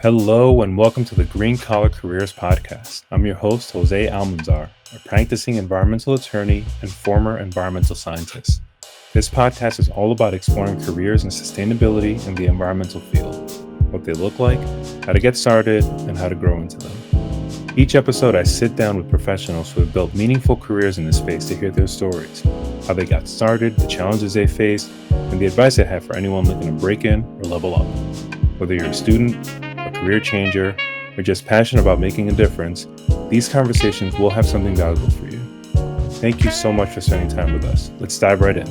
Hello and welcome to the Green Collar Careers Podcast. I'm your host, Jose Almanzar, a practicing environmental attorney and former environmental scientist. This podcast is all about exploring careers in sustainability in the environmental field, what they look like, how to get started, and how to grow into them. Each episode, I sit down with professionals who have built meaningful careers in this space to hear their stories, how they got started, the challenges they faced, and the advice I have for anyone looking to break in or level up. Whether you're a student, a career changer, or just passionate about making a difference, these conversations will have something valuable for you. Thank you so much for spending time with us. Let's dive right in.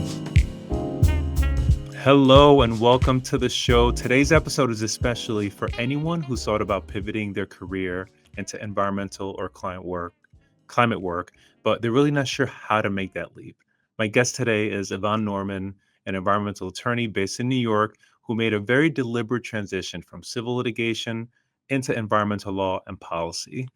Hello and welcome to the show. Today's episode is especially for anyone who's thought about pivoting their career into environmental or climate work, but they're really not sure how to make that leap. My guest today is Ivonne Norman, an environmental attorney based in New York, who made a very deliberate transition from civil litigation into environmental law and policy.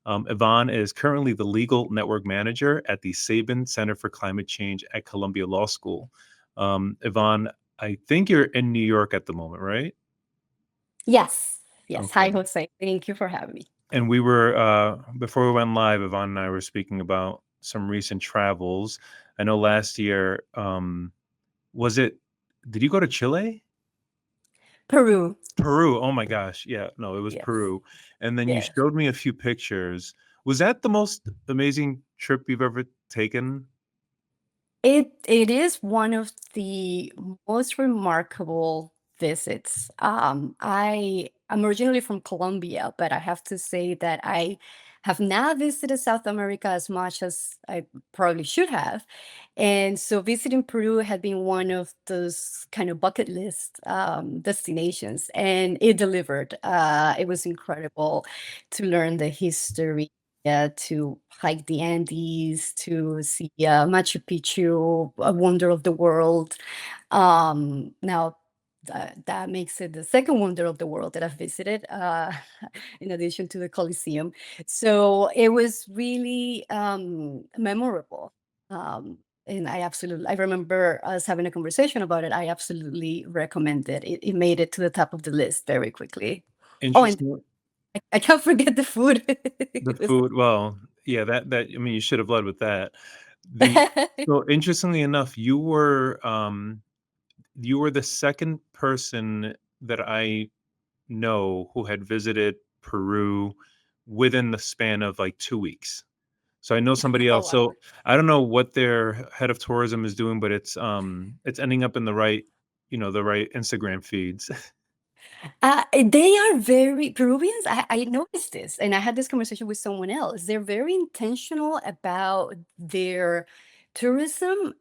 Ivonne is currently the legal network manager at the Sabin Center for Climate Change at Columbia Law School. Ivonne, I think you're in New York at the moment, right? Yes. Yes. Hi, Okay. Jose. Thank you for having me. And we were, before we went live, Yvonne and I were speaking about some recent travels. I know last year, was it, did you go to Chile? Peru. Peru. Oh my gosh. Yeah, no, it was Yes. Peru. And then you Yes. showed me a few pictures. Was that the most amazing trip you've ever taken? It is one of the most remarkable visits. I'm originally from Colombia, but I have to say that I have not visited South America as much as I probably should have. And so visiting Peru had been one of those kind of bucket list destinations, and it delivered. It was incredible to learn the history, to hike the Andes, to see Machu Picchu, a wonder of the world. Now, that makes it the second wonder of the world that I've visited, in addition to the Colosseum. So it was really memorable. And I remember us having a conversation about it. I absolutely recommend it. It made it to the top of the list very quickly. Oh, and Interesting. I can't forget the food. The It was food, well, yeah, that I mean, you should have led with that. The So interestingly enough, you were the second person that I know who had visited Peru within the span of like 2 weeks. So I know somebody Oh, else. wow. So I don't know what their head of tourism is doing, but it's ending up in the right, the right Instagram feeds. They are very Peruvians. I noticed this, and I had this conversation with someone else. They're very intentional about their tourism.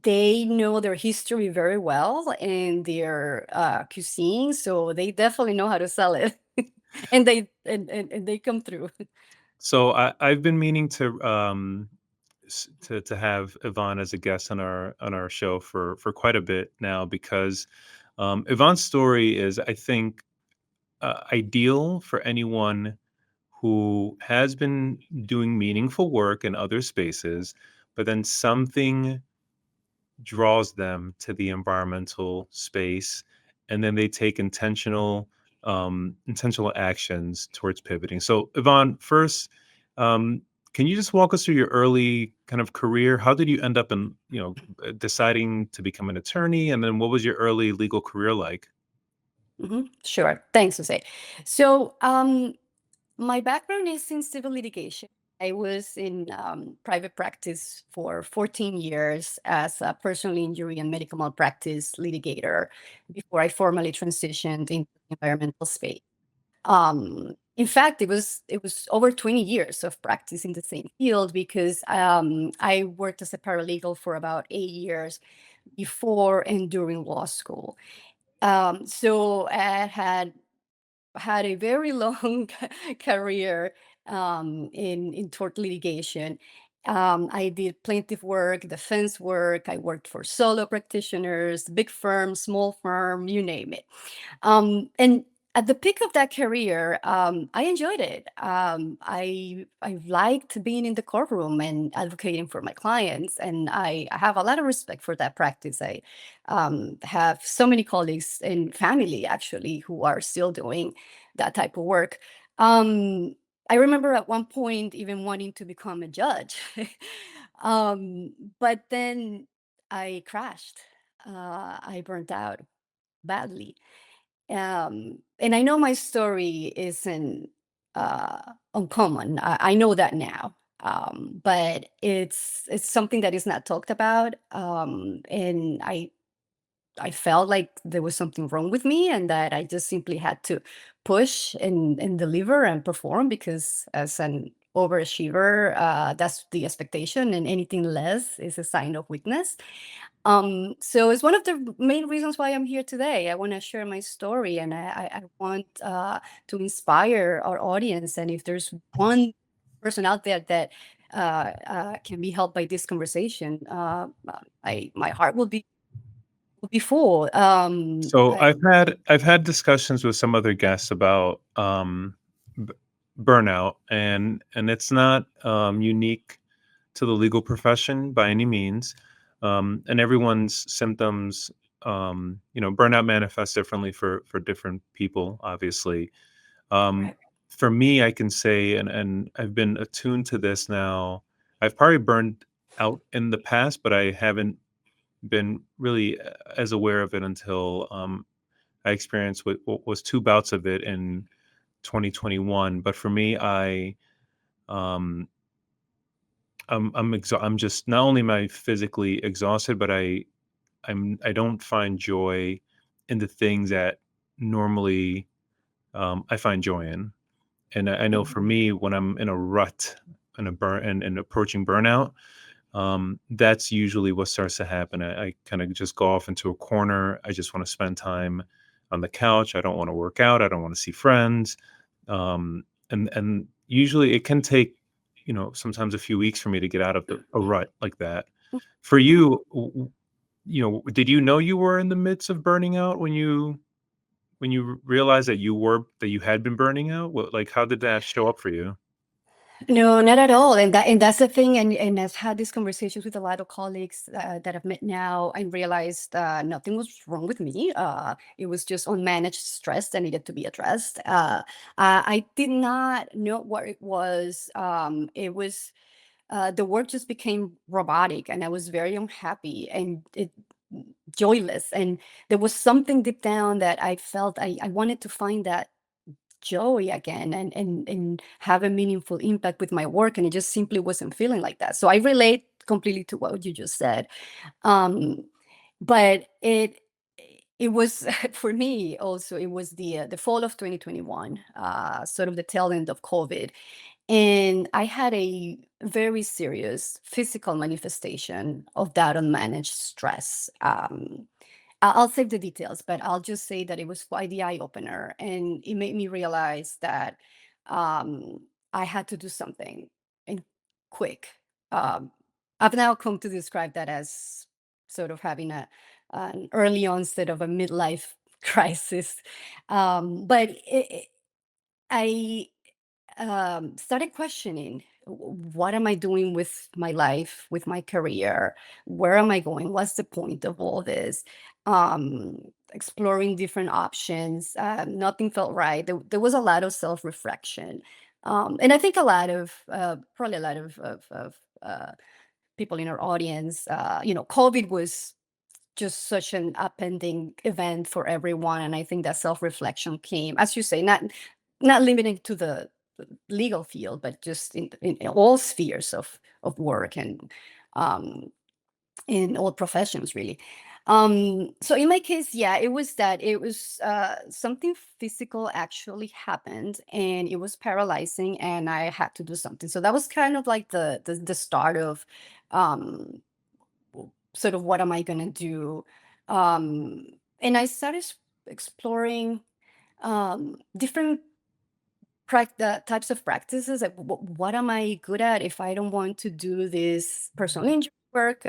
They know their history very well and their cuisine, so they definitely know how to sell it, and they come through. So I've been meaning to have Yvonne as a guest on our show for quite a bit now because Yvonne's story is, I think, ideal for anyone who has been doing meaningful work in other spaces, but then something draws them to the environmental space, and then they take intentional actions towards pivoting. So, Yvonne, first, um, can you just walk us through your early kind of career? How did you end up in, deciding to become an attorney, and then what was your early legal career like? Sure. Thanks, Jose. So, my background is in civil litigation. I was in private practice for 14 years as a personal injury and medical malpractice litigator before I formally transitioned into the environmental space. In fact, it was over 20 years of practice in the same field because I worked as a paralegal for about 8 years before and during law school. So I had a very long career in tort litigation. I did plaintiff work, defense work. I worked for solo practitioners, big firm, small firm, you name it. And At the peak of that career, I enjoyed it. I liked being in the courtroom and advocating for my clients, and I have a lot of respect for that practice. I have so many colleagues and family actually who are still doing that type of work. Um, I remember at one point even wanting to become a judge, but then I crashed. I burnt out badly, and I know my story isn't uncommon. I know that now, but it's something that is not talked about. And I felt like there was something wrong with me, and that I just simply had to push and deliver and perform, because as an overachiever, that's the expectation, and anything less is a sign of weakness. So it's one of the main reasons why I'm here today. I want to share my story, and I want to inspire our audience. And if there's one person out there that can be helped by this conversation, my heart will be full. So I've had discussions with some other guests about b- burnout, and it's not unique to the legal profession by any means. And everyone's symptoms, burnout manifests differently for different people, obviously. Um, Right. for me, I can say, and I've been attuned to this now. I've probably burned out in the past, but I haven't been really as aware of it until I experienced what was two bouts of it in 2021. But for me, um, I'm just, not only am I physically exhausted, but I don't find joy in the things that normally I find joy in. And I know for Mhm. me, when I'm in a rut and a burn and approaching burnout, that's usually what starts to happen. I kind of just go off into a corner. I just want to spend time on the couch. I don't want to work out. I don't want to see friends. And usually it can take, sometimes a few weeks for me to get out of a rut like that. For Mhm. you, did you know you were in the midst of burning out when you realized that you had been burning out? Like, how did that show up for you? No, not at all. And that's the thing. And I've had these conversations with a lot of colleagues that I've met now. I realized nothing was wrong with me. It was just unmanaged stress that needed to be addressed. I did not know what it was. It was the work just became robotic, and I was very unhappy and joyless. And there was something deep down that I felt I wanted to find that joy again, and have a meaningful impact with my work, and it just simply wasn't feeling like that. So I relate completely to what you just said. um but it was for me also. It was the fall of 2021, sort of the tail end of COVID, and I had a very serious physical manifestation of that unmanaged stress. I'll save the details, but I'll just say that it was quite the eye opener, and it made me realize that I had to do something, and quick. Um, I've now come to describe that as sort of having an early onset of a midlife crisis. But I started questioning, what am I doing with my life, with my career? Where am I going? What's the point of all this? Exploring different options. Nothing felt right. There was a lot of self reflection. And I think a lot of, probably a lot of people in our audience, COVID was just such an upending event for everyone. And I think that self-reflection came, as you say, not limited to the legal field, but just in all spheres of work, and um, in all professions, really. So in my case, yeah, it was something physical actually happened, and it was paralyzing, and I had to do something. So that was kind of like the start of um sort of, what am I gonna do? Um, and I started exploring different types of practices. Like, what am I good at if I don't want to do this personal injury work?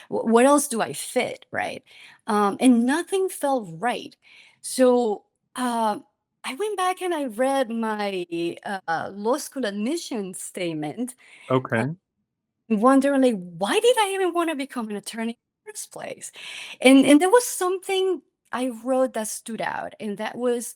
What else do I fit, right? And nothing felt right. So. I went back and I read my law school admission statement, uh, Okay. wondering like, why did I even want to become an attorney in the first place? And there was something I wrote that stood out, and that was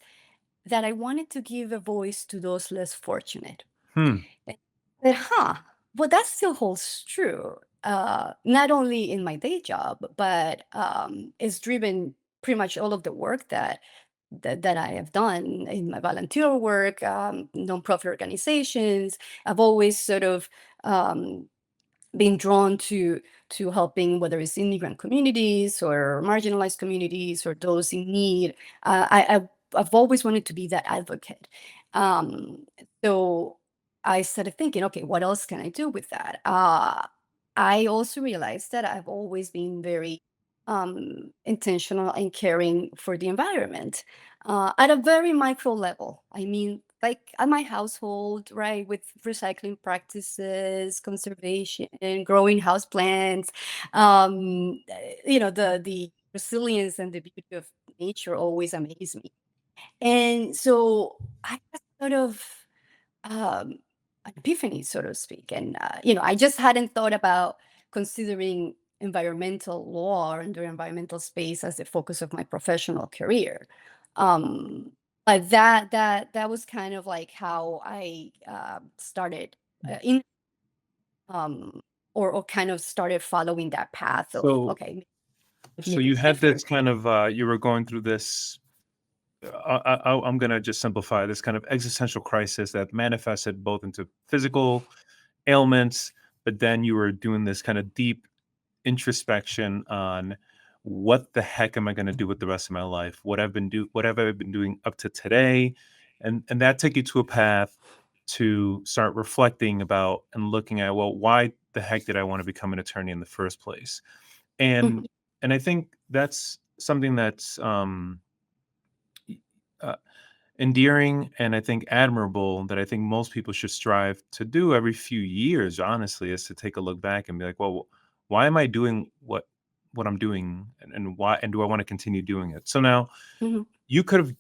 that I wanted to give a voice to those less fortunate. Hmm. And I said, well, that still holds true, not only in my day job, but it's driven pretty much all of the work that I have done in my volunteer work, nonprofit organizations. I've always sort of um, been drawn to helping, whether it's immigrant communities or marginalized communities or those in need. I've always wanted to be that advocate. Um, so I started thinking, okay, what else can I do with that? I also realized that I've always been very intentional and caring for the environment at a very micro level. I mean, like at my household, right, with recycling practices, conservation, growing house plants, the resilience and the beauty of nature always amaze me. And so I just sort of um, an epiphany, so to speak. And, I just hadn't thought about considering environmental law and the environmental space as the focus of my professional career. Um, but that was kind of like how I started in um, or kind of started following that path of So, okay, maybe so it you is had different. this kind of you were going through this. I'm gonna just simplify this kind of existential crisis that manifested both into physical ailments, but then you were doing this kind of deep introspection on what the heck am I going to do with the rest of my life? What have I been doing up to today? And that took you to a path to start reflecting about and looking at, well, why the heck did I want to become an attorney in the first place? Mhm, And and I think that's something that's y- uh, endearing and I think admirable that I think most people should strive to do every few years, honestly, is to take a look back and be like, well, why am I doing what I'm doing and why and do I want to continue doing it? So now mhm, you could have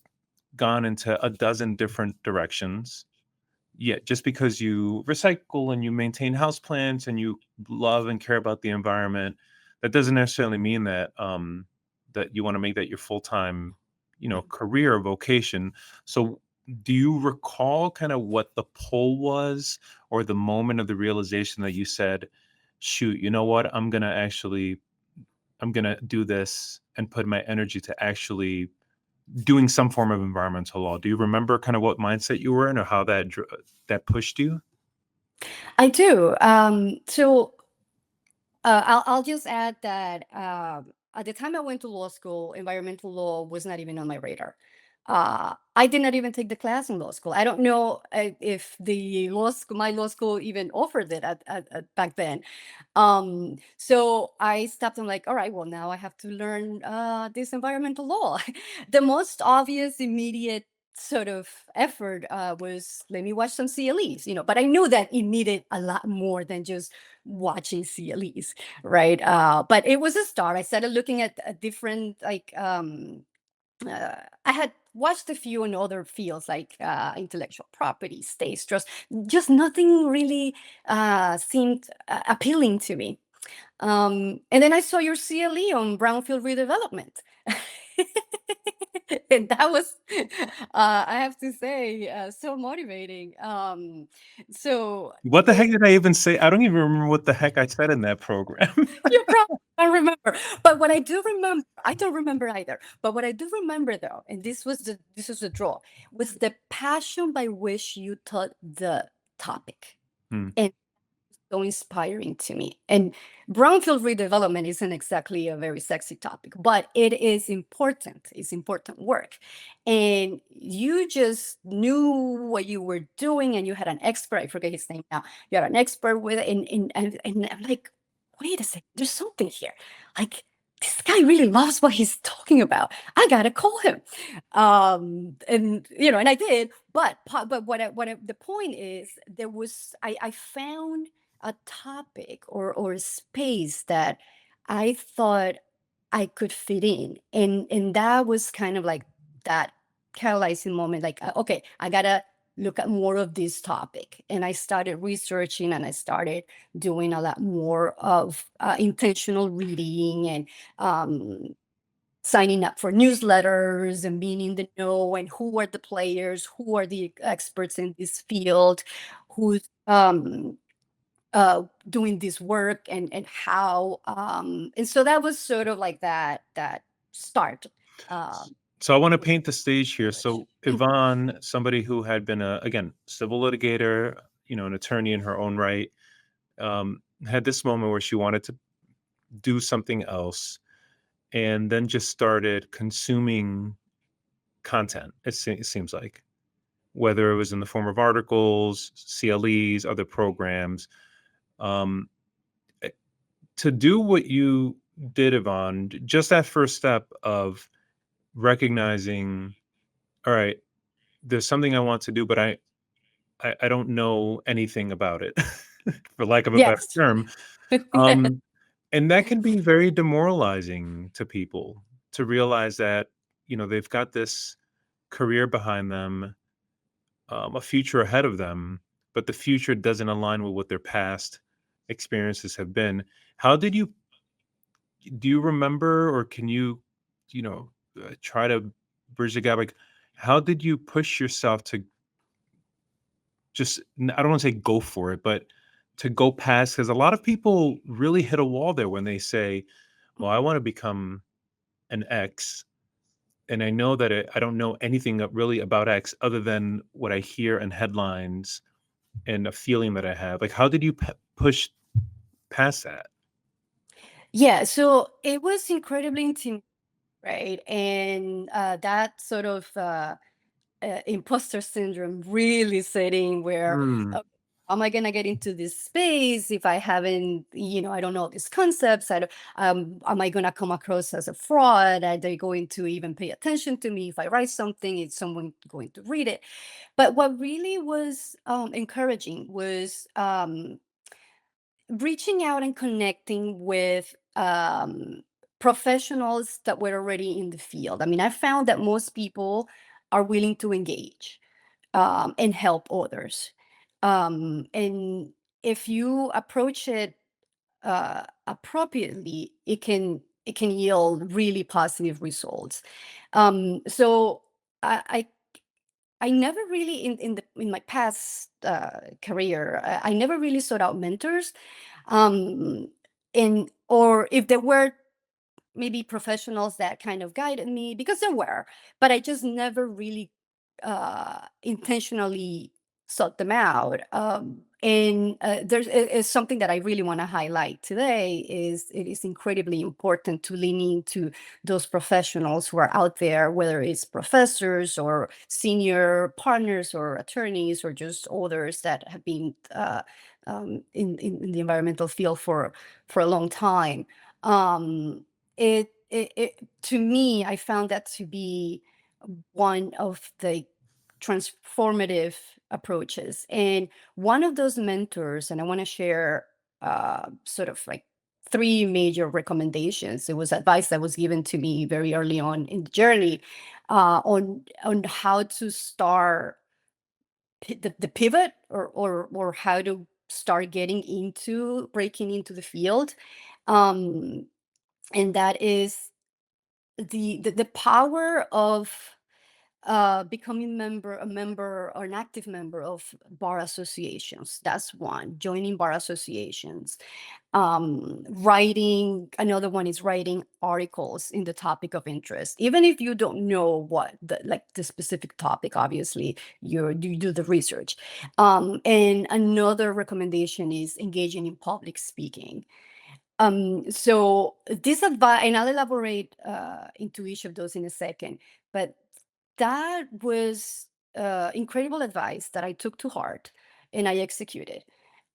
gone into a dozen different directions. Yeah, just because you recycle and you maintain houseplants and you love and care about the environment, that doesn't necessarily mean that that you want to make that your full-time, career or vocation. So do you recall kind of what the pull was or the moment of the realization that you said, shoot, you know what? I'm gonna do this and put my energy to actually doing some form of environmental law. Do you remember kind of what mindset you were in or how that pushed you? I do. I'll just add that at the time I went to law school, environmental law was not even on my radar. I did not even take the class in law school. I don't know if the law school, my law school, even offered it at back then. So I stopped and like, all right, well, now I have to learn this environmental law. The most obvious, immediate sort of effort was let me watch some CLEs, but I knew that it needed a lot more than just watching CLEs, right? But it was a start. I started looking at a different, like, I had watched a few in other fields like intellectual property, state trust. Just nothing really seemed appealing to me. And then I saw your CLE on brownfield redevelopment. And that was, I have to say, so motivating. What the It, heck did I even say? I don't even remember what the heck I said in that program. you probably don't remember, but what I do remember, I don't remember either. But what I do remember, though, and this was the draw, was the passion by which you taught the topic. Hmm. So inspiring to me. And brownfield redevelopment isn't exactly a very sexy topic, but it is important. It's important work. And you just knew what you were doing and you had an expert, I forget his name now. You had an expert with it. And I'm like, wait a second, there's something here. Like, this guy really loves what he's talking about. I gotta call him. And I did, but the point is there was I found a topic or a space that I thought I could fit in. And that was kind of like that catalyzing moment, like, okay, I gotta look at more of this topic. And I started researching, and I started doing a lot more of intentional reading, and um, signing up for newsletters and being in the know, and who are the players, who are the experts in this field, who's doing this work, and how, and so that was sort of like that start. um, So I want to with paint the stage here. research. So Yvonne, somebody who had been a, again, civil litigator, an attorney in her own right, had this moment where she wanted to do something else, and then just started consuming content. It seems like, whether it was in the form of articles, CLEs, other programs, um, eh, to do what you did, Yvonne, just that first step of recognizing, all right, there's something I want to do, but I don't know anything about it, for lack of a better Yes. term. Yes. Um, and that can be very demoralizing to people, to realize that, they've got this career behind them, a future ahead of them, but the future doesn't align with what their past experiences have been. How did you, do you remember, or can you, try to bridge the gap? Like, how did you push yourself to just, I don't want to say go for it, but to go past? Because a lot of people really hit a wall there when they say, well, I want to become an X, and I know that I don't know anything really about X other than what I hear in headlines and a feeling that I have. Like, how did you push past that? Yeah, so it was incredibly intimidating, right? And that sort of imposter syndrome really setting, where Mm. uh, am I gonna get into this space if I haven't, I don't know these concepts? I don't, am I gonna come across as a fraud? Are they going to even pay attention to me if I write something? Is someone going to read it? But what really was encouraging was reaching out and connecting with professionals that were already in the field. I mean, I found that most people are willing to engage and help others. And if you approach it appropriately, it can yield really positive results. So I I never really, in my past career, I never really sought out mentors, um, or if there were maybe professionals that kind of guided me, because there were, but I just never really intentionally sought them out. And there's is something that I really want to highlight today, is it is incredibly important to lean into those professionals who are out there, whether it's professors or senior partners or attorneys or just others that have been in the environmental field for a long time. um, to me, I found that to be one of the transformative approaches. And one of those mentors, and I want to share sort of like three major recommendations. It was advice that was given to me very early on in the journey, on how to start the pivot, or how to start getting into breaking into the field. Um, and that is the power of becoming a member or an active member of bar associations. That's one. Joining bar associations. Writing, another one is writing articles in the topic of interest, even if you don't know what the specific topic. Obviously, you do the research. And another recommendation is engaging in public speaking. So this advice, and I'll elaborate into each of those in a second, but that was incredible advice that I took to heart and I executed.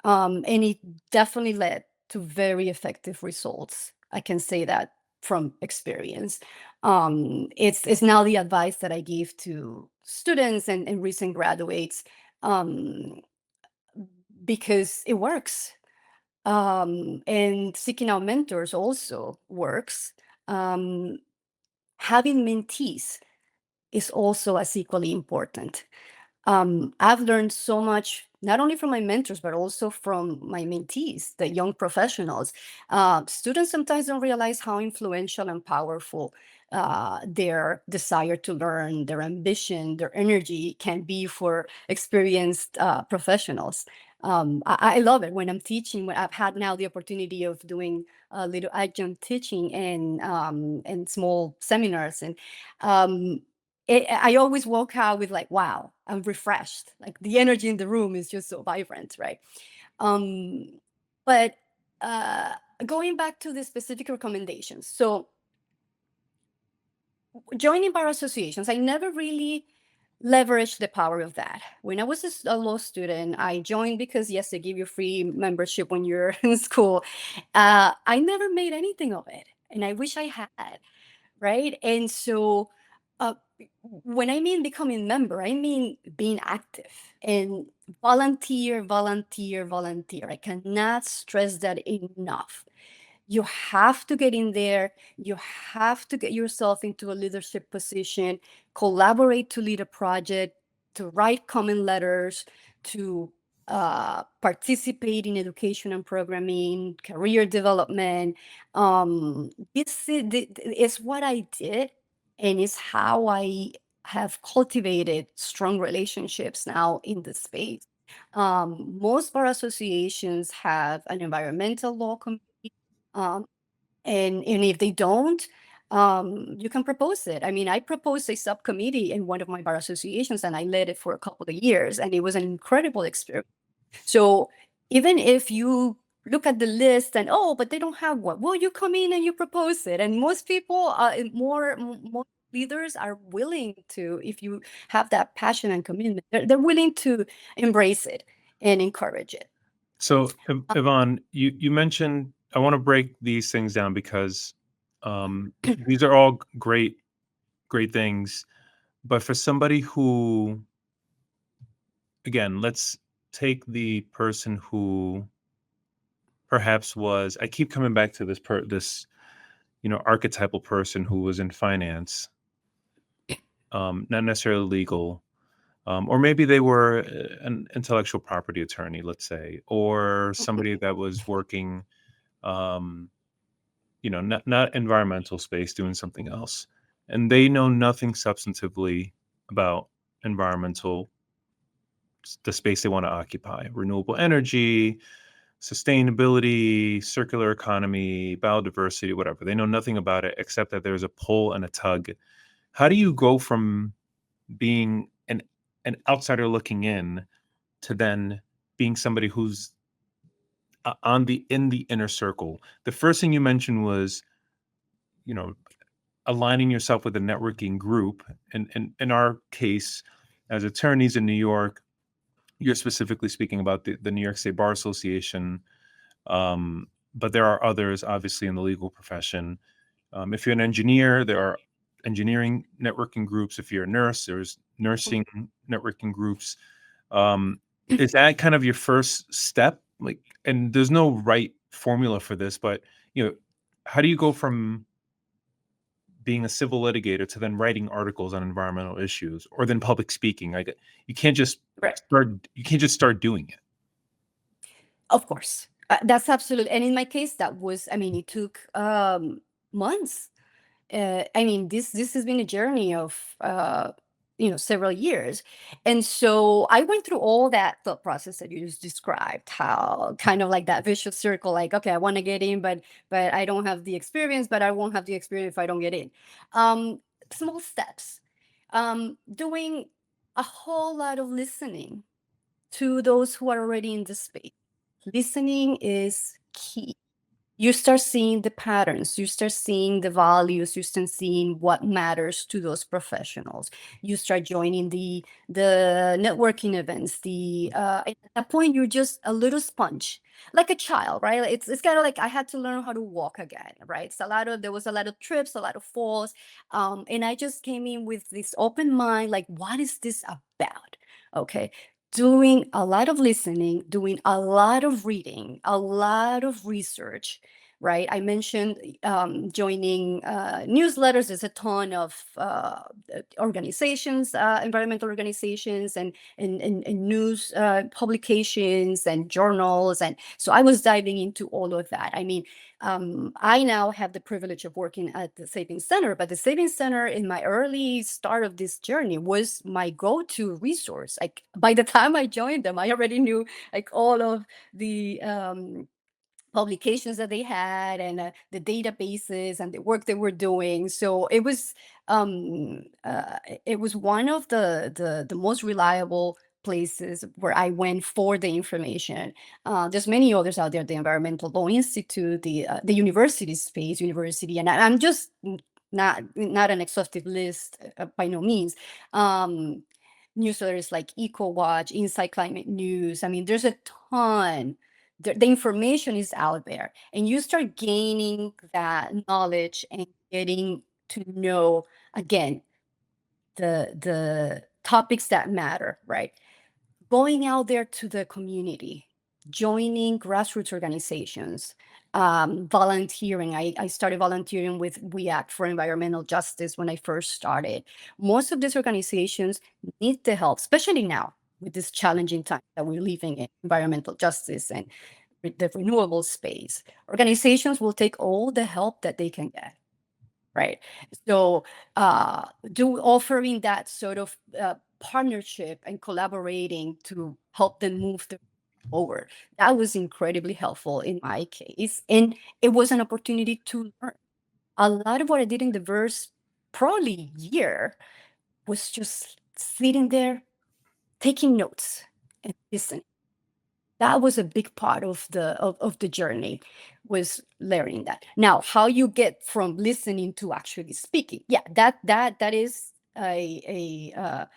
And it definitely led to very effective results. I can say that from experience. It's now the advice that I give to students and recent graduates, um, because it works. And seeking out mentors also works. Um, Having mentees is also as equally important. I've learned so much, not only from my mentors, but also from my mentees, the young professionals. Students sometimes don't realize how influential and powerful their desire to learn, their ambition, their energy can be for experienced professionals. I love it when I'm teaching. When I've had now the opportunity of doing a little adjunct teaching and small seminars, and um, I always walk out with like, wow, I'm refreshed. Like the energy in the room is just so vibrant, right? Um, but uh, going back to the specific recommendations. So joining bar associations, I never really leveraged the power of that. When I was a law student, I joined because yes, they give you free membership when you're in school. I never made anything of it, and I wish I had. Right? And so uh, when I mean becoming member, I mean being active and volunteer, volunteer, volunteer. I cannot stress that enough. You have to get in there. You have to get yourself into a leadership position, collaborate to lead a project, to write comment letters, to participate in education and programming, career development. This is what I did, and it's how I have cultivated strong relationships now in the space. Most bar associations have an environmental law committee, um, and if they don't, you can propose it. I mean, I proposed a subcommittee in one of my bar associations, and I led it for a couple of years, and it was an incredible experience. So even if you look at the list and oh, but they don't have one, well, you come in and you propose it, and most people, more leaders are willing to, if you have that passion and commitment, they're willing to embrace it and encourage it. So, Yvonne, you mentioned I want to break these things down because these are all great things. But for somebody who, again, let's take the person who perhaps was. I keep coming back to this archetypal person who was in finance, not necessarily legal, or maybe they were an intellectual property attorney, let's say, or somebody that was working. Um, not environmental space, doing something else. And they know nothing substantively about environmental, the space they want to occupy, renewable energy, sustainability, circular economy, biodiversity, whatever. They know nothing about it except that there's a pull and a tug. How do you go from being an outsider looking in to then being somebody who's in the inner circle? The first thing you mentioned was, you know, aligning yourself with a networking group. And in our case, as attorneys in New York, you're specifically speaking about the New York State Bar Association. But there are others, obviously, in the legal profession. If you're an engineer, there are engineering networking groups. If you're a nurse, there's nursing networking groups. Um, is that kind of your first step? Like, and there's no right formula for this, but how do you go from being a civil litigator to then writing articles on environmental issues or then public speaking? You can't just Right. start doing it. Of course. That's absolute. And in my case, that was, I mean, it took months. I mean, this has been a journey of several years, and so I went through all that thought process that you just described. How kind of like that vicious circle, like okay, I want to get in, but I don't have the experience, but I won't have the experience if I don't get in. Small steps, doing a whole lot of listening to those who are already in the space. Listening is key. You start seeing the patterns, you start seeing the values, you start seeing what matters to those professionals. You start joining the networking events. At that point you're just a little sponge, like a child, right? It's kind of like I had to learn how to walk again, right? There was a lot of trips, a lot of falls, and I just came in with this open mind, like what is this about? Okay, doing a lot of listening, doing a lot of reading, a lot of research, right? I mentioned joining newsletters. There's a ton of organizations, environmental organizations, and news publications and journals. And so I was diving into all of that. I mean, I now have the privilege of working at the Sabin Center, but the Sabin Center in my early start of this journey was my go-to resource. Like by the time I joined them, I already knew like all of the publications that they had and the databases and the work they were doing. So it was one of the most reliable places where I went for the information. There's many others out there: the Environmental Law Institute, the university space, university, and I'm just not an exhaustive list by no means. Um, Newsletters like EcoWatch, Inside Climate News. I mean, there's a ton. The information is out there, and you start gaining that knowledge and getting to know again the topics that matter, right? Going out there to the community, joining grassroots organizations, volunteering. I started volunteering with We Act for Environmental Justice when I first started. Most of these organizations need the help, especially now with this challenging time that we're living in, environmental justice and the renewable space. Organizations will take all the help that they can get. Right. So, do offering that sort of partnership and collaborating to help them move forward. That was incredibly helpful in my case. And it was an opportunity to learn. A lot of what I did in the first probably year was just sitting there, taking notes and listening. That was a big part of the journey, was learning that. Now, how you get from listening to actually speaking, yeah, that is a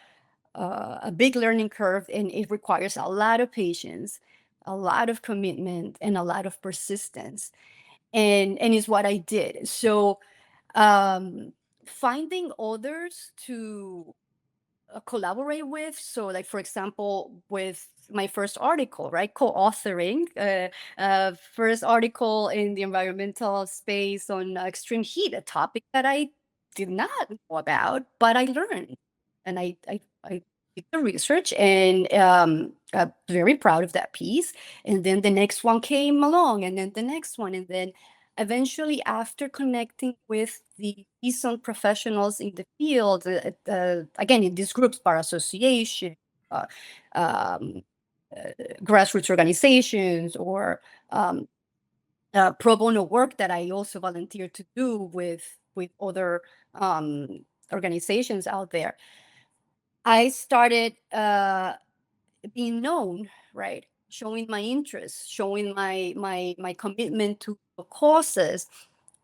big learning curve, and it requires a lot of patience, a lot of commitment, and a lot of persistence. And is what I did. So finding others to collaborate with. So, like for example, with my first article, right, co-authoring first article in the environmental space on extreme heat, a topic that I did not know about, but I learned, and I did the research, and I'm very proud of that piece. And then the next one came along, and then the next one, and then eventually, after connecting with the seasoned professionals in the field, again, in these groups, bar association, uh, um, uh, grassroots organizations, or um, pro bono work that I also volunteer to do with other organizations out there, I started being known, right? Showing my interest, showing my commitment to the causes.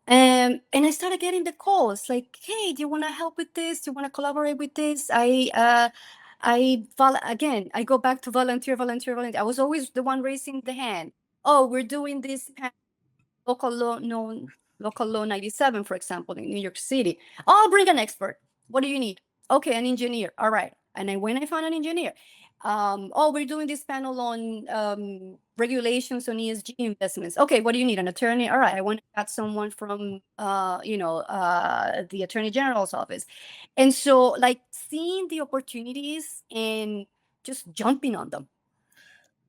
And I started getting the calls like, "Hey, do you want to help with this? Do you want to collaborate with this?" Again, I go back to volunteer, volunteer, volunteer. I was always the one raising the hand. Oh, we're doing this local law known local law 97, for example, in New York City. Oh, I'll bring an expert. What do you need? Okay, an engineer. All right. And then when I found an engineer, oh, we're doing this panel on regulations on ESG investments. Okay, what do you need? An attorney? All right, I want to add someone from the Attorney General's office. And so, like, seeing the opportunities and just jumping on them.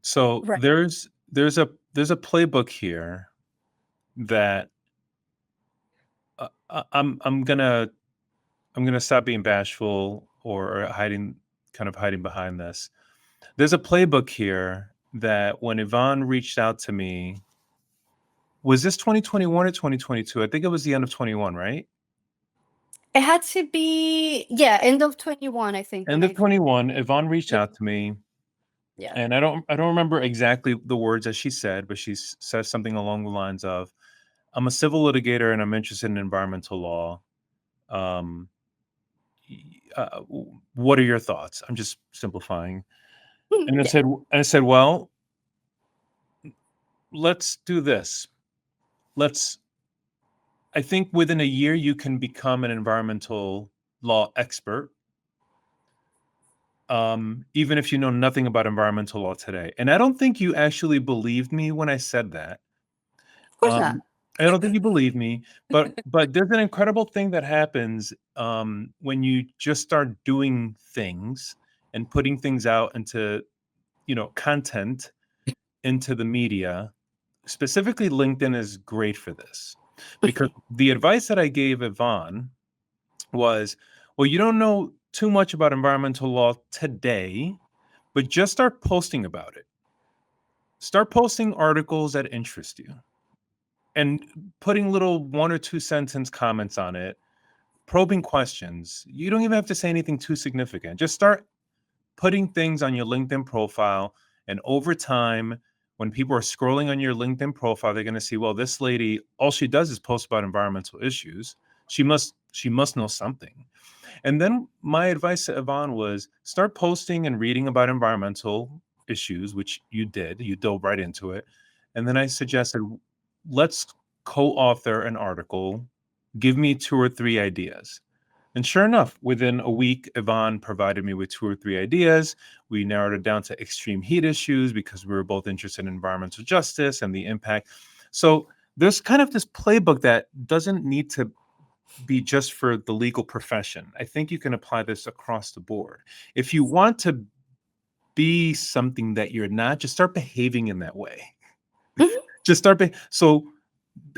So Right. there's a playbook here that I'm gonna stop being bashful or hiding behind this. There's a playbook here that when Ivonne reached out to me, was this 2021 or 2022? I think it was the end of 21, right? It had to be, yeah, end of 21, I think, End when of I 21, Ivonne reached yeah, out to me, yeah. and I don't remember exactly the words that she said, but she says something along the lines of, "I'm a civil litigator and I'm interested in environmental law. Um, what are your thoughts?" I'm just simplifying. And Yeah. I said, "Well, let's do this. Let's I think within a year you can become an environmental law expert, even if you know nothing about environmental law today." And I don't think you actually believed me when I said that. Of course Um, not. I don't think you believe me, but there's an incredible thing that happens when you just start doing things and putting things out into, content into the media. Specifically, LinkedIn is great for this because the advice that I gave Yvonne was, well, you don't know too much about environmental law today, but just start posting about it. Start posting articles that interest you and putting little 1 or 2 sentence comments on it, probing questions. You don't even have to say anything too significant. Just start putting things on your LinkedIn profile. And over time, when people are scrolling on your LinkedIn profile, they're going to see, well, this lady, all she does is post about environmental issues. She must know something. And then my advice to Yvonne was start posting and reading about environmental issues, which you did. You dove right into it. And then I suggested, let's co-author an article. Give me 2 or 3 ideas. And sure enough, within a week, Yvonne provided me with 2 or 3 ideas. We narrowed it down to extreme heat issues because we were both interested in environmental justice and the impact. So there's kind of this playbook that doesn't need to be just for the legal profession. I think you can apply this across the board. If you want to be something that you're not, just start behaving in that way. Mhm. Just start. So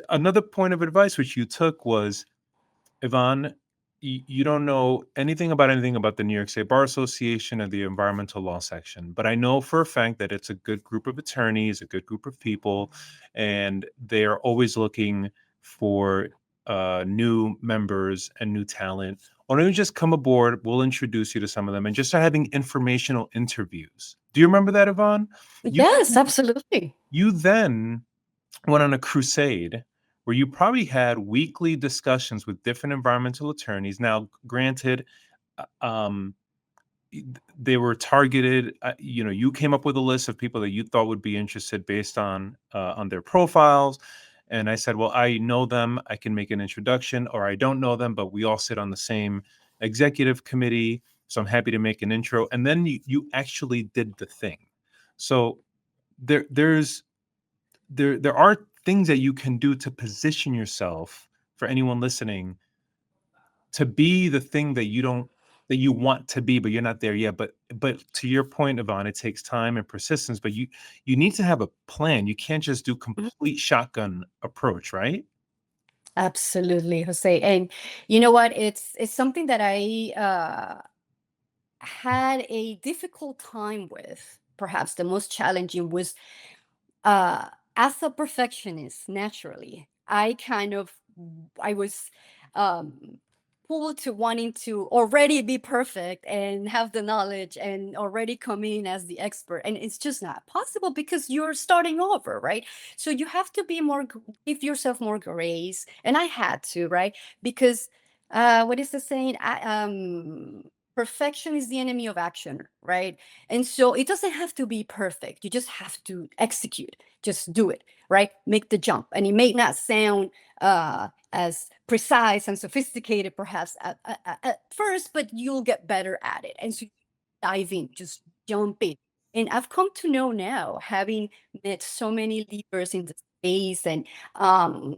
another point of advice which you took was, Yvonne, you don't know anything about the New York State Bar Association or the environmental law section, but I know for a fact that it's a good group of attorneys, a good group of people, and they are always looking for new members and new talent. Why don't you just come aboard? We'll introduce you to some of them and just start having informational interviews. Do you remember that, Yvonne? You Yes, absolutely. you then went on a crusade where you probably had weekly discussions with different environmental attorneys. Now, granted, um, they were targeted. You came up with a list of people that you thought would be interested based on their profiles. And I said, well, I know them. I can make an introduction, or I don't know them, but we all sit on the same executive committee. So I'm happy to make an intro. And then you actually did the thing. So there are things that you can do to position yourself, for anyone listening, to be the thing that you want to be, but you're not there yet. But to your point, Yvonne, it takes time and persistence, but you need to have a plan. You can't just do Mhm. complete shotgun approach, right? Absolutely, Jose. And you know what? It's something that I had a difficult time with. Perhaps the most challenging was uh as a perfectionist naturally I was um pulled to wanting to already be perfect and have the knowledge and already come in as the expert, and it's just not possible because you're starting over, right? So you have to be give yourself more grace, and I had to, right? Because what is the saying? Perfection is the enemy of action, right? And so it doesn't have to be perfect. You just have to execute. Just do it, right? Make the jump. And it may not sound as precise and sophisticated, perhaps at first, but you'll get better at it. And so dive in, just jump in. And I've come to know now, having met so many leaders in the space, and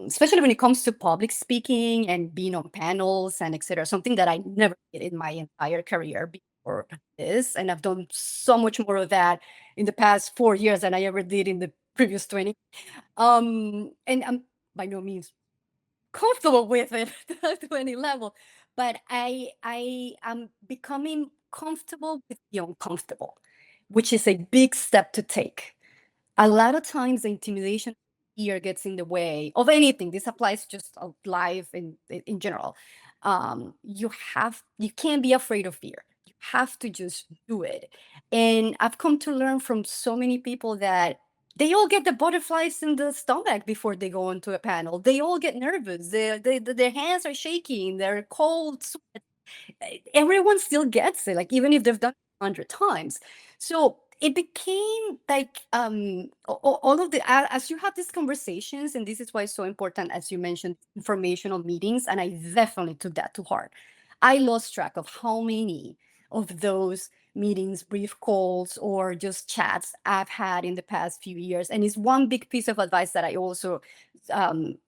especially when it comes to public speaking and being on panels and etc., something that I never did in my entire career before this. And I've done so much more of that in the past 4 years than I ever did in the previous 20. And I'm by no means comfortable with it to any level, but I am becoming comfortable with the uncomfortable, which is a big step to take. A lot of times the intimidation fear gets in the way of anything. This applies just of life in general. You can't be afraid of fear. You have to just do it. And I've come to learn from so many people that they all get the butterflies in the stomach before they go into a panel. They all get nervous. Their hands are shaking. They're cold. Everyone still gets it, like even if they've done it 100 times. So it became like all of the as you have these conversations, and this is why it's so important, as you mentioned, informational meetings, and I definitely took that to heart. I lost track of how many of those meetings, brief calls, or just chats I've had in the past few years, and it's one big piece of advice that I also um,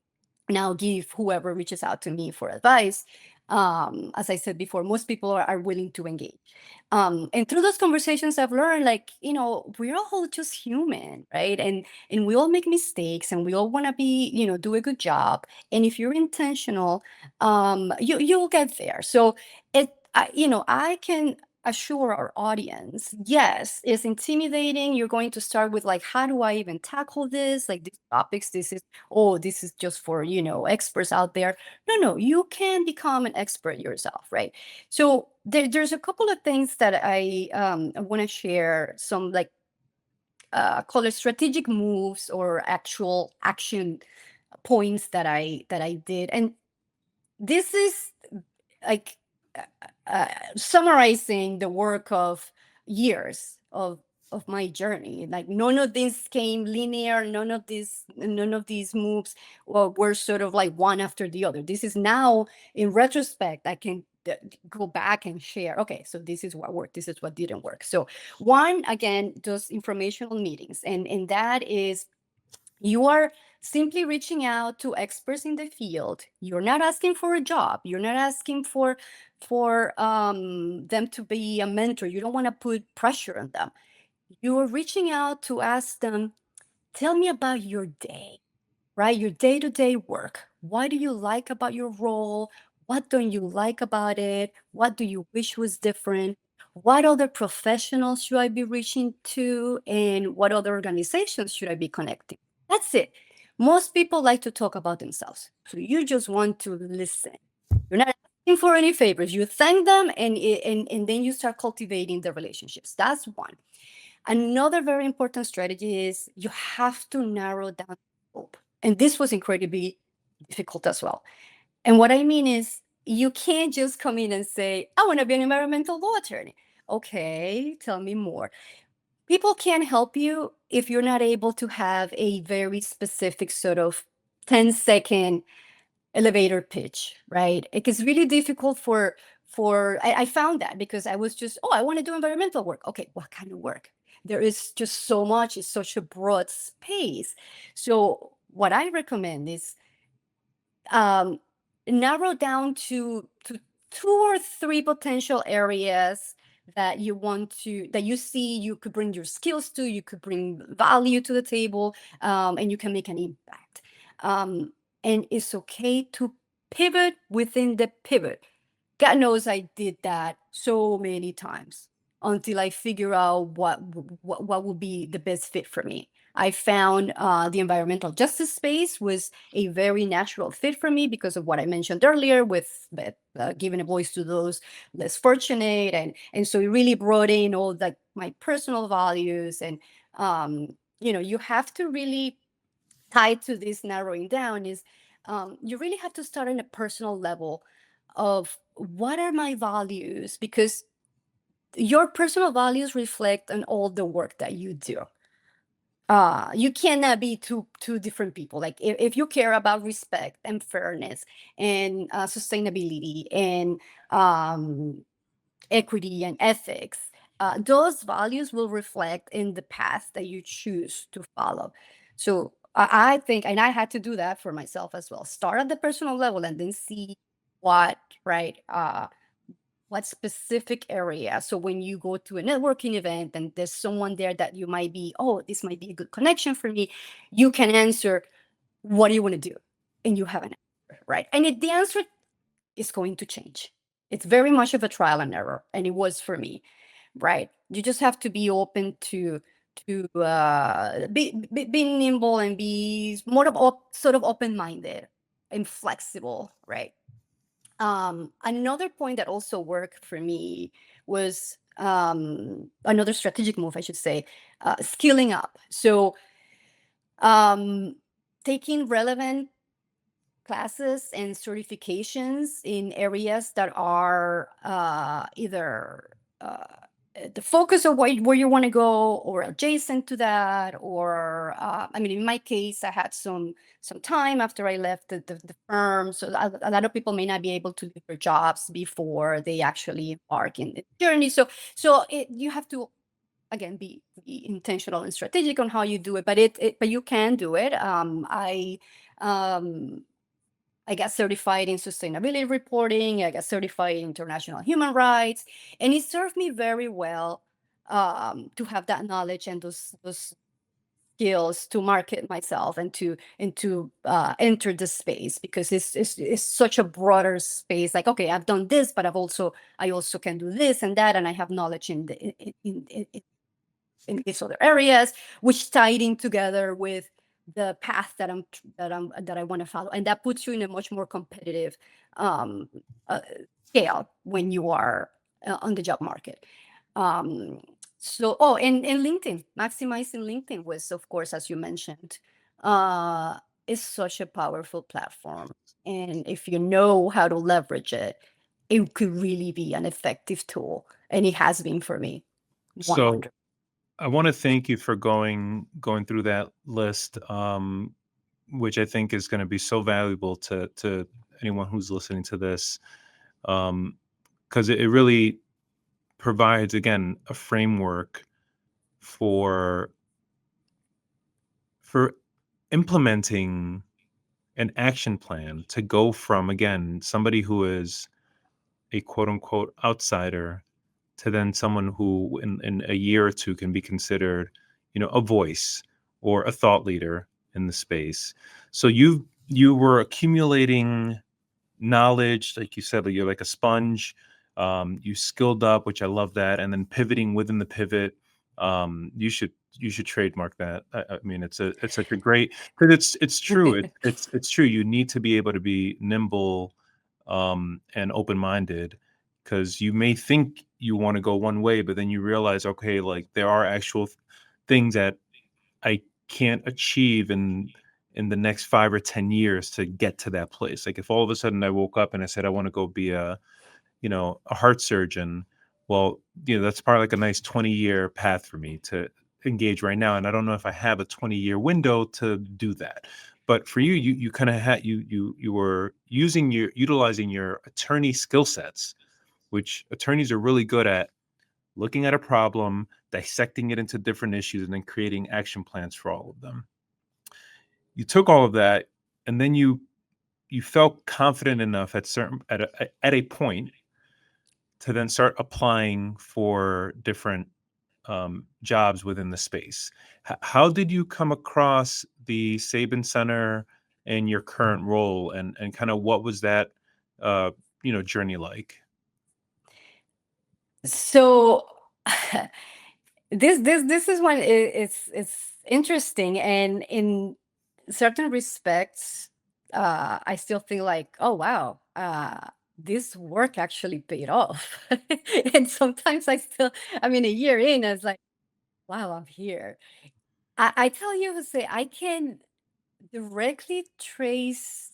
now give whoever reaches out to me for advice. As I said before, most people are willing to engage. And through those conversations, I've learned, like, we're all just human, right? And we all make mistakes, and we all want to be, do a good job. And if you're intentional, you'll get there. So I can assure our audience, yes, it's intimidating. You're going to start with, like, how do I even tackle this? Like, these topics, this is just for, experts out there. No, you can become an expert yourself, right? So there's a couple of things that I want to share, some, like, call it strategic moves or actual action points that I did. And this is, like, uh, summarizing the work of years of my journey. Like, none of this came linear. None of these moves were sort of like one after the other. This is now, in retrospect, I can go back and share, okay, so this is what worked, this is what didn't work. So one, again, those informational meetings, and that is, you are simply reaching out to experts in the field. You're not asking for a job. You're not asking for them to be a mentor. You don't want to put pressure on them. You are reaching out to ask them, tell me about your day, right? Your day-to-day work. What do you like about your role? What don't you like about it? What do you wish was different? What other professionals should I be reaching to? And what other organizations should I be connecting? That's it. Most people like to talk about themselves. So you just want to listen. You're not asking for any favors. You thank them, and then you start cultivating the relationships. That's one. Another very important strategy is, you have to narrow down the scope. And this was incredibly difficult as well. And what I mean is, you can't just come in and say, I want to be an environmental law attorney. Okay, tell me more. People can't help you if you're not able to have a very specific sort of 10-second elevator pitch, right? It is really difficult I found that, because I was just, oh, I want to do environmental work. Okay, what kind of work? There is just so much, it's such a broad space. So what I recommend is, um, narrow down to two or three potential areas that you see you could bring your skills to, you could bring value to the table, and you can make an impact. And it's okay to pivot within the pivot. God knows I did that so many times until I figure out what would be the best fit for me. I found the environmental justice space was a very natural fit for me because of what I mentioned earlier, with giving a voice to those less fortunate, and so it really brought in all, like, my personal values. And you have to really, tied to this narrowing down, is, you really have to start on a personal level of, what are my values, because your personal values reflect on all the work that you do. You cannot be two different people. Like, if you care about respect and fairness and sustainability and um equity and ethics, those values will reflect in the path that you choose to follow. So I think, and I had to do that for myself as well. Start at the personal level and then see what, right, what specific area. So when you go to a networking event and there's someone there that you might be, oh, this might be a good connection for me, you can answer, what do you want to do? And you have an answer, right? And the answer is going to change. It's very much of a trial and error, and it was for me, right? You just have to be open to be nimble, and be more of sort of open minded and flexible, right? Another point that also worked for me was, another strategic move, I should say, skilling up. So, um, taking relevant classes and certifications in areas that are either the focus of where you want to go, or adjacent to that, or I mean, in my case, I had some time after I left the firm, so a lot of people may not be able to do their jobs before they actually embark in the journey. So you have to, again, be intentional and strategic on how you do it, but but you can do it. I um I got certified in sustainability reporting. I got certified in international human rights, and it served me very well to have that knowledge and those skills to market myself and to enter the space, because it's such a broader space. Like, okay, I've done this, but I also can do this and that, and I have knowledge in these other areas, which tied in together with the path that I want to follow, and that puts you in a much more competitive um, uh, scale when you are on the job market. Um, and LinkedIn, maximizing LinkedIn was, of course, as you mentioned, uh, is such a powerful platform, and if you know how to leverage it, it could really be an effective tool, and it has been for me. So 100. I want to thank you for going through that list, which I think is going to be so valuable to anyone who's listening to this, because it really provides, again, a framework for for implementing an action plan to go from, again, somebody who is a quote unquote outsider to then someone who in a year or two can be considered, a voice or a thought leader in the space. So you were accumulating knowledge, like you said, like you're like a sponge. You skilled up, which I love that, and then pivoting within the pivot. You should trademark that. I mean, it's such a great, because it's true. It's true. You need to be able to be nimble, and open minded, because you may think you want to go one way, but then you realize, okay, like there are actual things that I can't achieve in the next 5 or 10 years to get to that place. Like if all of a sudden I woke up and I said I want to go be a heart surgeon, well, that's probably like a nice 20-year path for me to engage right now, and I don't know if I have a 20-year window to do that. But for you, you kind of had you were utilizing your attorney skill sets, which attorneys are really good at, looking at a problem, dissecting it into different issues, and then creating action plans for all of them. You took all of that, and then you felt confident enough at a point to then start applying for different jobs within the space. How did you come across the Sabin Center and your current role, and kind of what was that uh, journey like? So this is when it's interesting, and in certain respects, I still feel like, oh wow, this work actually paid off. And sometimes I mean, a year in, I was like, wow, I'm here. I tell you, Jose, I can directly trace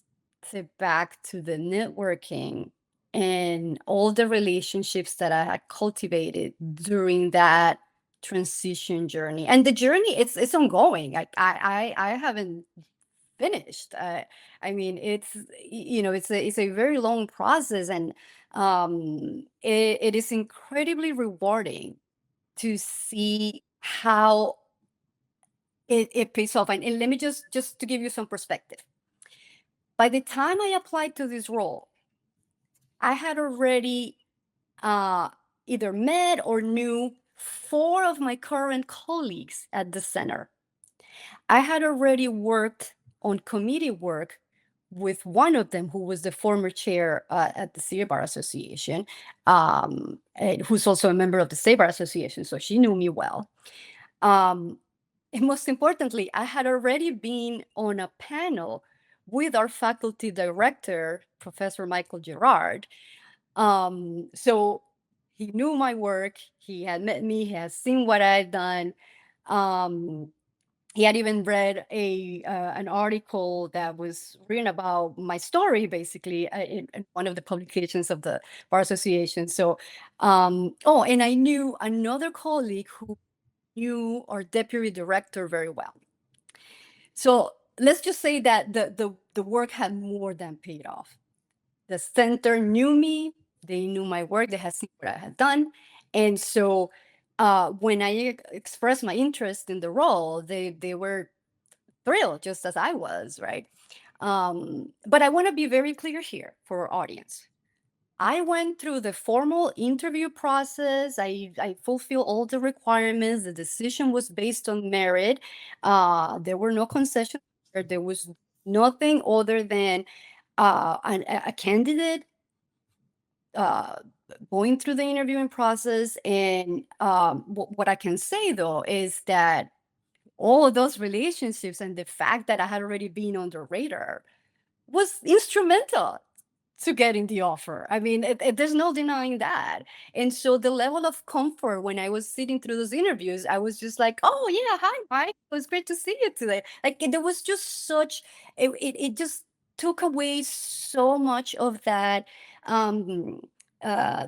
it back to the networking and all the relationships that I had cultivated during that transition journey. And the journey, it's ongoing. I haven't finished. I mean, it's a very long process, and it is incredibly rewarding to see how it pays off. And let me just to give you some perspective. By the time I applied to this role, I had already uh, either met or knew four of my current colleagues at the center. I had already worked on committee work with one of them, who was the former chair at the City Bar Association, and who's also a member of the State Bar Association. So she knew me well. Um, and most importantly, I had already been on a panel with our faculty director, Professor Michael Gerard. So he knew my work. He had met me. He has seen what I'd done. Um, he had even read an article that was written about my story, basically, in one of the publications of the Bar Association. So, and I knew another colleague who knew our deputy director very well. So let's just say that the work had more than paid off. The center knew me, they knew my work, they had seen what I had done. And so when I expressed my interest in the role, they were thrilled, just as I was, right? But I want to be very clear here for our audience. I went through the formal interview process. I fulfilled all the requirements. The decision was based on merit. There were no concessions. There was nothing other than a candidate uh, going through the interviewing process. And what I can say though is that all of those relationships and the fact that I had already been on the radar was instrumental to getting the offer. I mean, there's no denying that. And so the level of comfort when I was sitting through those interviews, I was just like, "Oh yeah, hi, Mike. It was great to see you today." Like there was just such it just took away so much of that um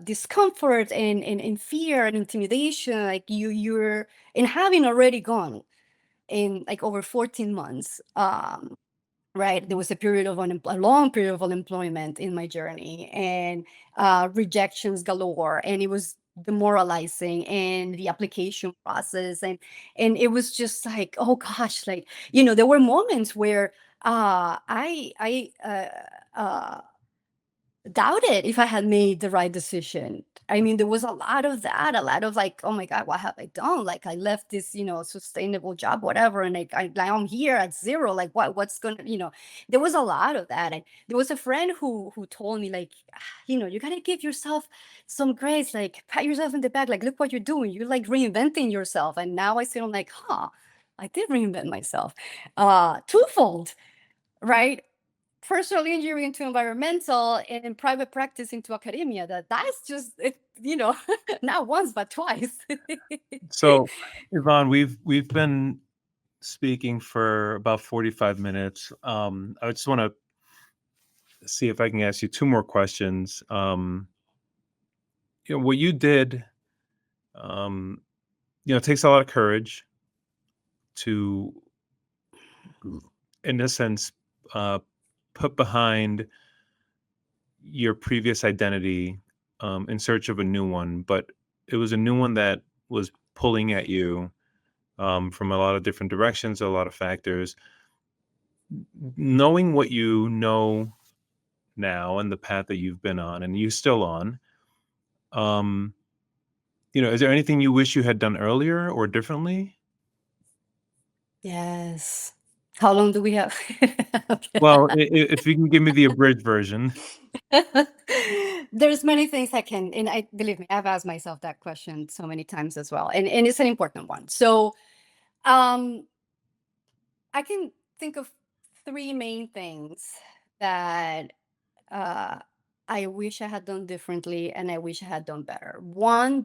discomfort and fear and intimidation. Like you're and having already gone in like over 14 months. Right, there was a period of a long period of unemployment in my journey, and rejections galore, and it was demoralizing, and the application process, and it was just like, oh gosh, like there were moments where I doubted if I had made the right decision. I mean, there was a lot of that, a lot of like, oh my God, what have I done? Like I left this, sustainable job, whatever, and now I'm here at zero. Like what's gonna. There was a lot of that. And there was a friend who told me, like, you gotta give yourself some grace, like pat yourself in the back, like look what you're doing. You're like reinventing yourself. And now I sit on like, I did reinvent myself. Twofold, right? Personal injury into environmental and in private practice into academia. That's just it, not once but twice. So, Yvonne, we've been speaking for about 45 minutes. I just want to see if I can ask you two more questions. What you did, um, it takes a lot of courage to, in a sense, uh, put behind your previous identity in search of a new one, but it was a new one that was pulling at you from a lot of different directions, a lot of factors. Knowing what you know now and the path that you've been on and you still on, um, is there anything you wish you had done earlier or differently? Yes. How long do we have? Well, if you can give me the abridged version. There's many things I can, and I believe me, I've asked myself that question so many times as well, and it's an important one. So, um, I can think of three main things that uh, I wish I had done differently, and I wish I had done better. One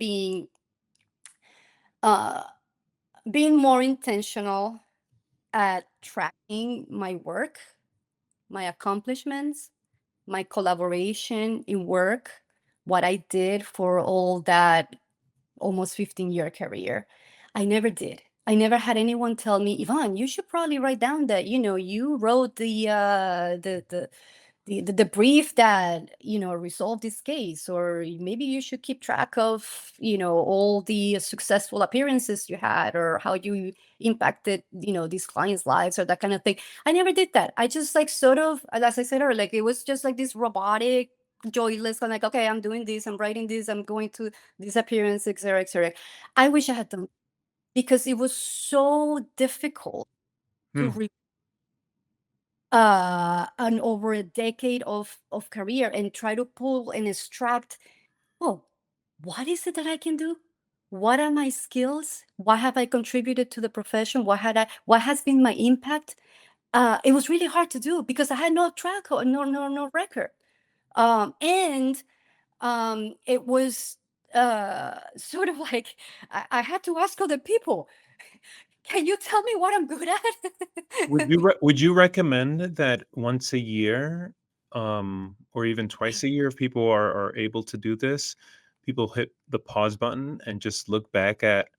uh, being more intentional at tracking my work, my accomplishments, my collaboration in work, what I did for all that almost 15-year career. I never did. I never had anyone tell me, Yvonne, you should probably write down that, you wrote the brief that resolved this case, or maybe you should keep track of all the successful appearances you had, or how you impacted these clients lives, or that kind of thing. I never did that. I just like sort of, as I said earlier, like it was just like this robotic, joyless kind of like, okay, I'm doing this, I'm writing this, I'm going to this appearance, etc., etc. I wish I had done, because it was so difficult Hmm. to an over a decade of career and try to pull and extract, oh, what is it that I can do? What are my skills? What have I contributed to the profession? What has been my impact? It was really hard to do because I had no track or no record. And it was sort of like I had to ask other people, can you tell me what I'm good Would at? would you recommend that once a year, or even twice a year, if people are able to do this, people hit the pause button and just look back at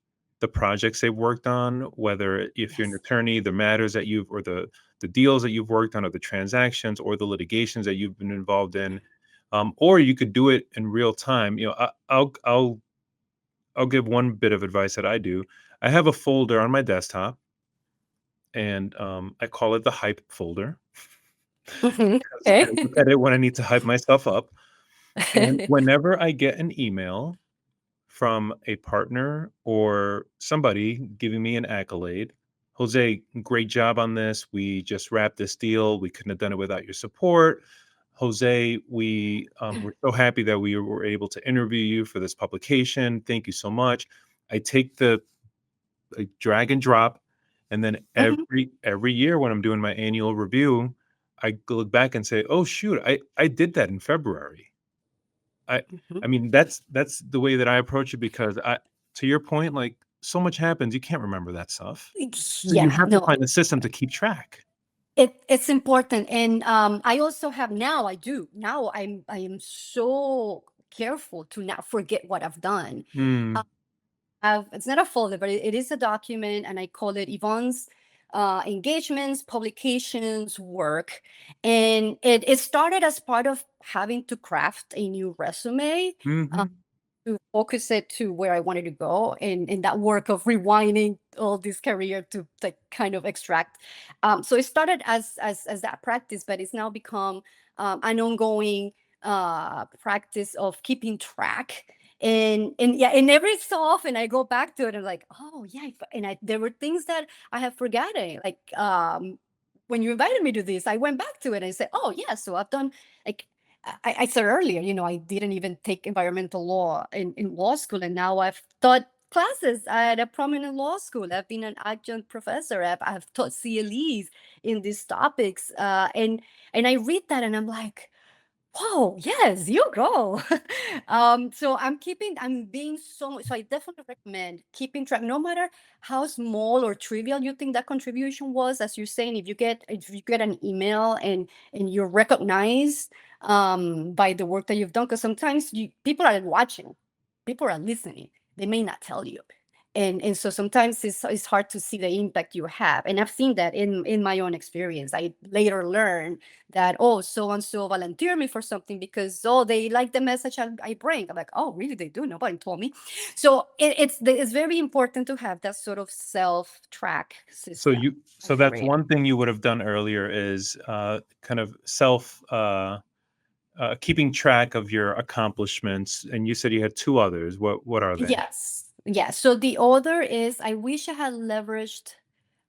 the projects they've worked on, whether if you're an Yes. attorney, the matters that you've or the deals that you've worked on, or the transactions or the litigations that you've been involved in, or you could do it in real time. I'll give one bit of advice that I do. I have a folder on my desktop and I call it the hype folder. because I Okay. look at it when I need to hype myself up. And whenever I get an email from a partner or somebody giving me an accolade, Jose, great job on this. We just wrapped this deal. We couldn't have done it without your support. Jose, we're so happy that we were able to interview you for this publication. Thank you so much. I take the drag and drop, and then Mhm, every year when I'm doing my annual review, I look back and say, "Oh shoot, I did that in February." I mhm. I mean, that's the way that I approach it because to your point, like so much happens, you can't remember that stuff. So you Yeah, have to no, find a system to keep track. it's important. And I also have now, I do. Now I am so careful to not forget what I've done. Mm, It's not a folder, but it is a document, and I call it Yvonne's engagements, publications, work. And it started as part of having to craft a new resume. uh, mhm, to focus it to where I wanted to go, and that work of rewinding all this career to like kind of extract. So it started as that practice, but it's now become an ongoing practice of keeping track. And yeah, and every so often I go back to it and like, oh yeah, and there were things that I have forgotten. Like when you invited me to this, I went back to it and I said, oh yeah, so I've done like I said earlier, I didn't even take environmental law in law school, and now I've taught classes at a prominent law school. I've been an adjunct professor. I've taught CLEs in these topics, and I read that and I'm like, whoa, yes, you go. So I'm being so I definitely recommend keeping track, no matter how small or trivial you think that contribution was. As you're saying, if you get an email and you're recognized by the work that you've done, because sometimes people are watching, people are listening, they may not tell you. And so sometimes it's hard to see the impact you have. And I've seen that in my own experience. I later learned that, oh, so and so volunteer me for something because, oh, they like the message I bring. I'm like, oh, really, they do? Nobody told me. So it's very important to have that sort of self track system so of that's career. one thing you would have done earlier is kind of self keeping track of your accomplishments, and you said you had two others. What are they? Yes, yes. So the other is, I wish I had leveraged,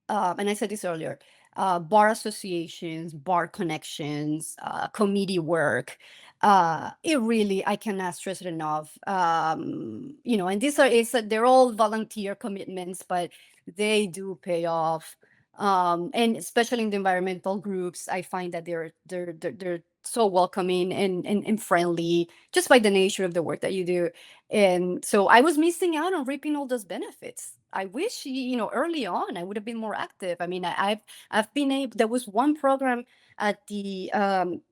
and I said this earlier, bar associations, bar connections, committee work. It really, I cannot stress it enough. And they're all volunteer commitments, but they do pay off. And especially in the environmental groups, I find that they're so welcoming and friendly just by the nature of the work that you do. And so I was missing out on reaping all those benefits. I wish, early on I would have been more active. I mean, I've been able. There was one program at the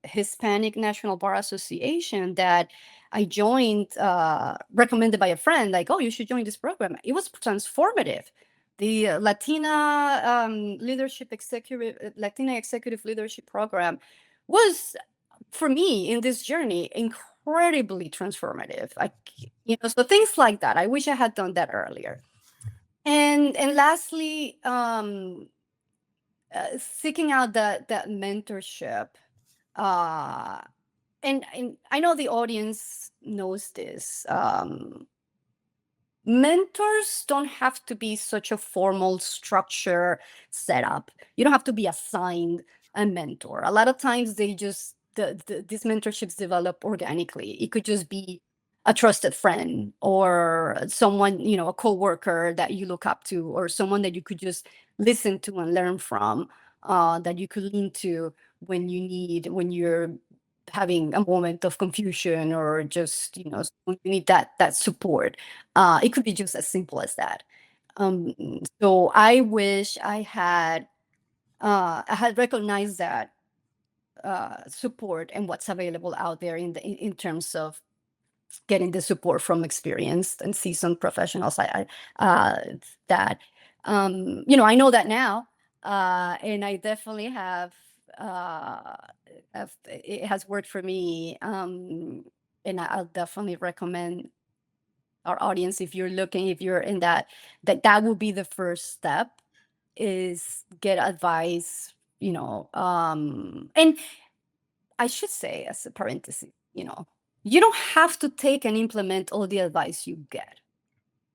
Hispanic National Bar Association that I joined, recommended by a friend. Like, oh, you should join this program. It was transformative. The Latina Executive Leadership Program was, for me in this journey, incredibly transformative. So things like that. I wish I had done that earlier. And lastly, seeking out that mentorship. Uh, and I know the audience knows this. Mentors don't have to be such a formal structure setup. You don't have to be assigned a mentor. A lot of times they just these mentorships develop organically. It could just be a trusted friend or someone, a coworker that you look up to, or someone that you could just listen to and learn from, that you could lean to when you're having a moment of confusion, or just, you need that support. It could be just as simple as that. Um, so I wish I had recognized that support and what's available out there in terms of getting the support from experienced and seasoned professionals. That I know that now, and I definitely uh, it has worked for me. And I'll definitely recommend our audience, if you're in that would be the first step, is get advice and I should say, as a parenthesis, you don't have to take and implement all the advice you get.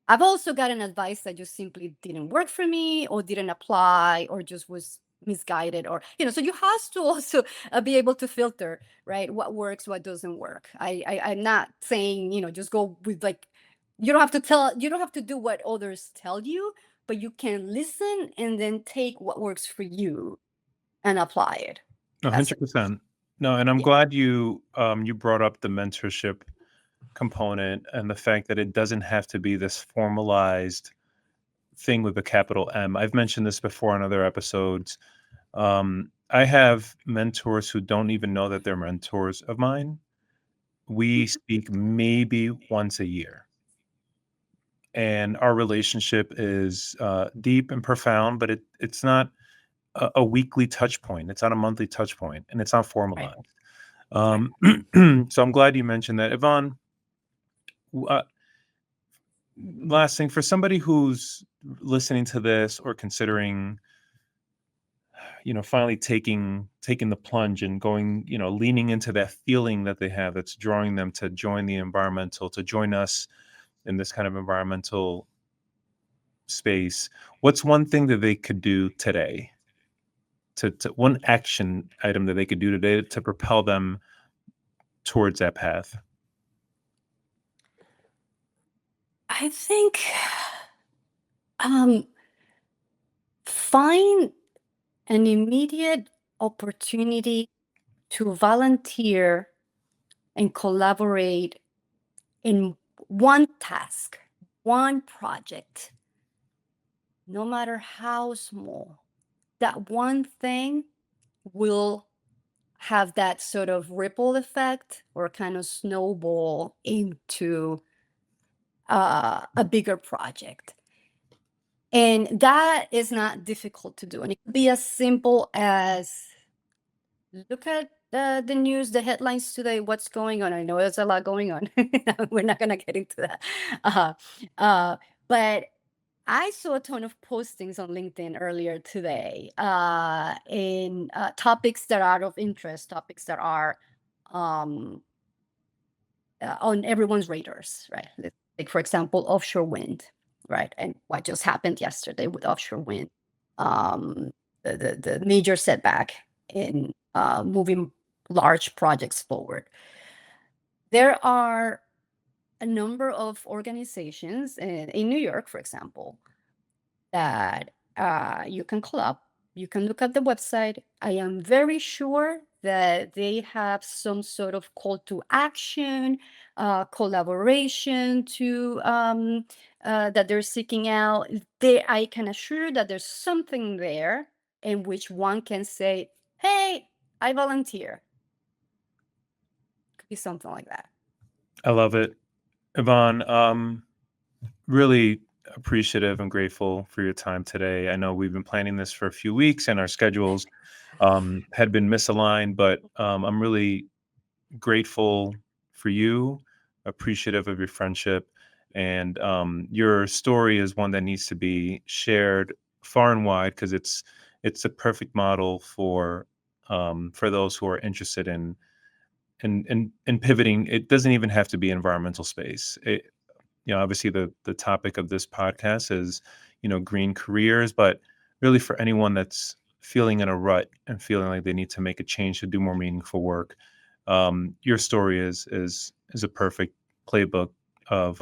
I've also gotten advice that just simply didn't work for me or didn't apply or just was misguided, or so you have to also be able to filter, right, what works, what doesn't work. I'm not saying, just go with, like, you don't have to do what others tell you, but you can listen and then take what works for you and apply it. That's it. 100%. No, and I'm Yeah. glad you brought up the mentorship component and the fact that it doesn't have to be this formalized thing with a capital M. I've mentioned this before on other episodes. I have mentors who don't even know that they're mentors of mine. We Mhm. speak maybe once a year, and our relationship is deep and profound, but it's not a weekly touch point. It's not a monthly touch point, and it's not Right. formalized. Right. Um, so I'm glad you mentioned that, Yvonne. Uh, Last thing, for somebody who's listening to this or considering, finally taking the plunge and going, leaning into that feeling that they have that's drawing them to join the environmental, to join us in this kind of environmental space. What's one thing that they could do today, to one action item that they could do today to propel them towards that path? I think um find an immediate opportunity to volunteer and collaborate in one task, one project, no matter how small. That one thing will have that sort of ripple effect or kind of snowball into a bigger project. And that is not difficult to do. And it could be as simple as look at the news, the headlines today, what's going on. I know there's a lot going on. We're not going to get into that. Uh, uh, but I saw a ton of postings on LinkedIn earlier today in topics that are of interest, topics that are um, on everyone's radars, right? Like, for example, offshore wind, right? And what just happened yesterday with offshore wind, um, the major setback in moving large projects forward. There are a number of organizations in New York, for example, that you can call up. You can look at the website. I am very sure that they have some sort of call to action, collaboration that they're seeking out. I can assure that there's something there in which one can say, "Hey, I volunteer." Could be something like that. I love it, Yvonne. Really appreciative and grateful for your time today. I know we've been planning this for a few weeks and our schedules had been misaligned, but I'm really grateful for you, appreciative of your friendship, and your story is one that needs to be shared far and wide because it's a perfect model for those who are interested in pivoting. It doesn't even have to be environmental space. Obviously the topic of this podcast is, green careers, but really for anyone that's feeling in a rut and feeling like they need to make a change to do more meaningful work, your story is a perfect playbook of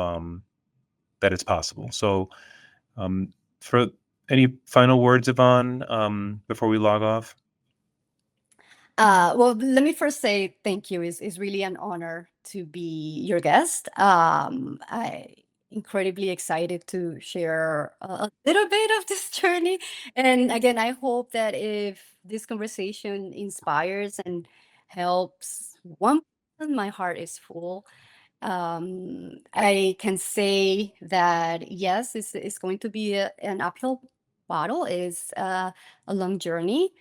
that it's possible. So, um, for any final words, Yvonne, before we log off? Well, let me first say thank you. Is really an honor to be your guest. I incredibly excited to share a little bit of this journey. And again, I hope that if this conversation inspires and helps one person, my heart is full. I can say that yes, it's going to be an uphill battle. Is a long journey,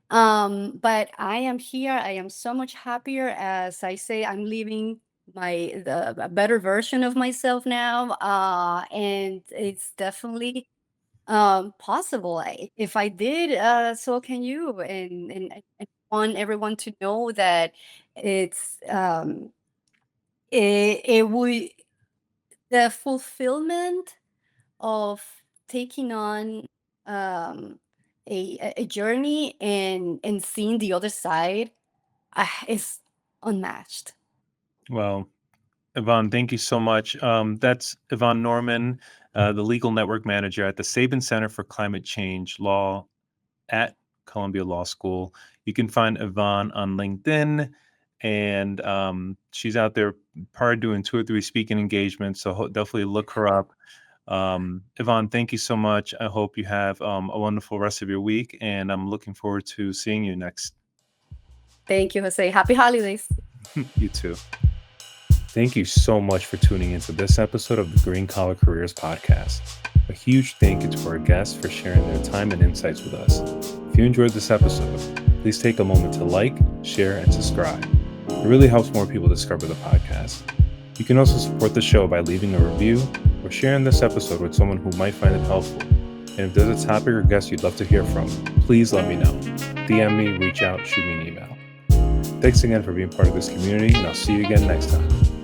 but I am here. I am so much happier. As I say, I'm living a better version of myself now. And it's definitely possible. If I did, so can you. And want everyone to know that it's it would the fulfillment of taking on um a journey and seeing the other side is unmatched. Well, Yvonne, thank you so much. That's Ivonne Norman, the legal network manager at the Sabin Center for Climate Change Law at Columbia Law School. You can find Yvonne on LinkedIn, and she's out there probably doing 2 or 3 speaking engagements. So definitely look her up. Yvonne, thank you so much. I hope you have a wonderful rest of your week, and I'm looking forward to seeing you next. Thank you, Jose. Happy holidays. You too. Thank you so much for tuning into this episode of the Green Collar Careers Podcast. A huge thank you to our guests for sharing their time and insights with us. If you enjoyed this episode, please take a moment to like, share, and subscribe. It really helps more people discover the podcast. You can also support the show by leaving a review or sharing this episode with someone who might find it helpful. And if there's a topic or guest you'd love to hear from, please let me know. DM me, reach out, shoot me an email. Thanks again for being part of this community, and I'll see you again next time.